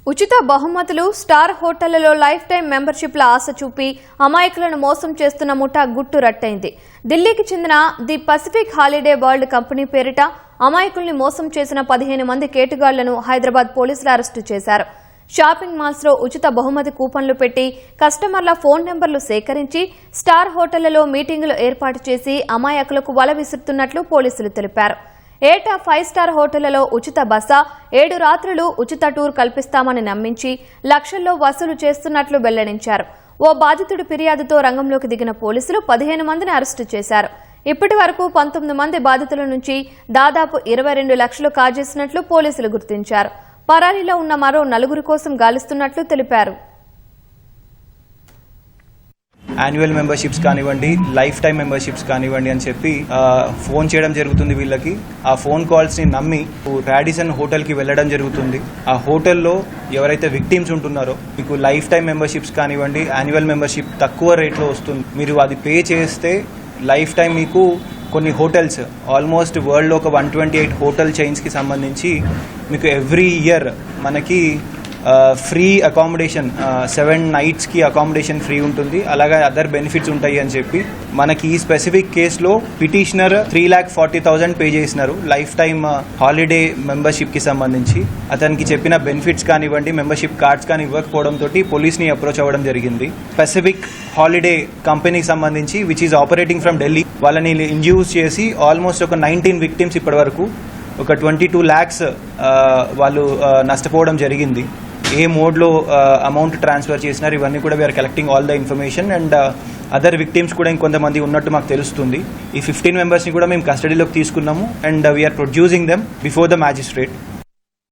ఉచిత బహుమతులు స్టార్ హోటళ్లలో లైఫ్ టైం మెంబర్షిప్ల ఆశ చూపి అమాయకులను మోసం చేస్తున్న ముఠా గుట్టు రట్టయింది. ఢిల్లీకి చెందిన the Pacific holiday world company పేరిట అమాయకుల్ని మోసం చేసిన 15 మంది కేటుగాళ్లను హైదరాబాద్ పోలీసులు అరెస్టు చేశారు. షాపింగ్ మాల్స్ లో ఉచిత బహుమతి కూపన్లు పెట్టి కస్టమర్ల ఫోన్ నెంబర్లు సేకరించి స్టార్ హోటళ్లలో మీటింగులు ఏర్పాటు చేసి అమాయకులకు వల విసురుతున్నట్లు పోలీసులు తెలిపారు. ఏటా 5 స్టార్ హోటళ్లలో ఉచిత బస, 7 రాత్రులు ఉచిత టూర్ కల్పిస్తామని నమ్మించి లక్షల్లో వసూలు చేస్తున్నట్లు వెల్లడించారు. ఓ బాధితుడి ఫిర్యాదుతో రంగంలోకి దిగిన పోలీసులు 15 మందిని అరెస్టు చేశారు. ఇప్పటి వరకు 19 మంది బాధితుల నుంచి దాదాపు 22 లక్షలు కాజేసినట్లు పోలీసులు గుర్తించారు. పరారీలో ఉన్న మరో 4 కోసం గాలిస్తున్నట్లు తెలిపారు. యాన్యువల్ మెంబర్షిప్స్ కానివ్వండి, లైఫ్ టైం మెంబర్షిప్స్ కానివ్వండి అని చెప్పి ఫోన్ చేయడం జరుగుతుంది. వీళ్ళకి ఆ ఫోన్ కాల్స్ని నమ్మి రాడిసన్ హోటల్కి వెళ్ళడం జరుగుతుంది. ఆ హోటల్లో ఎవరైతే విక్టిమ్స్ ఉంటున్నారో మీకు లైఫ్ టైం మెంబర్షిప్స్ కానివ్వండి, యాన్యువల్ మెంబర్షిప్ తక్కువ రేట్లో వస్తుంది. మీరు అది పే చేస్తే లైఫ్ టైం మీకు కొన్ని హోటల్స్ ఆల్మోస్ట్ వరల్డ్లో ఒక 128 హోటల్ చైన్స్కి సంబంధించి మీకు ఎవ్రీ ఇయర్ మనకి ఫ్రీ అకామిడేషన్ 7 నైట్స్కి అకామిడేషన్ ఫ్రీ ఉంటుంది. అలాగే అదర్ బెనిఫిట్స్ ఉంటాయి అని చెప్పి మనకి ఈ స్పెసిఫిక్ కేసులో పిటిషనర్ 3,40,000 పే చేసినారు లైఫ్ టైమ్ హాలిడే మెంబర్షిప్కి సంబంధించి. అతనికి చెప్పిన బెనిఫిట్స్ కానివ్వండి, మెంబర్షిప్ కార్డ్స్ కానీ ఇవ్వకపోవడంతో పోలీస్ని అప్రోచ్ అవ్వడం జరిగింది. స్పెసిఫిక్ హాలిడే కంపెనీకి సంబంధించి which is operating from Delhi వాళ్ళని ఇండ్యూస్ చేసి ఆల్మోస్ట్ ఒక 19 విక్టిమ్స్ ఇప్పటి వరకు ఒక 22 lakhs వాళ్ళు నష్టపోవడం జరిగింది. ఏ మోడ్లో అమౌంట్ ట్రాన్స్ఫర్ చేసినారు ఇవన్నీ కూడా we are collecting all the information. And other victims కూడా ఇంకొంతమంది ఉన్నట్టు మాకు తెలుస్తుంది. ఈ 15 మెంబర్స్ని కూడా మేము కస్టడీలోకి తీసుకున్నాము and we are producing them before the magistrate.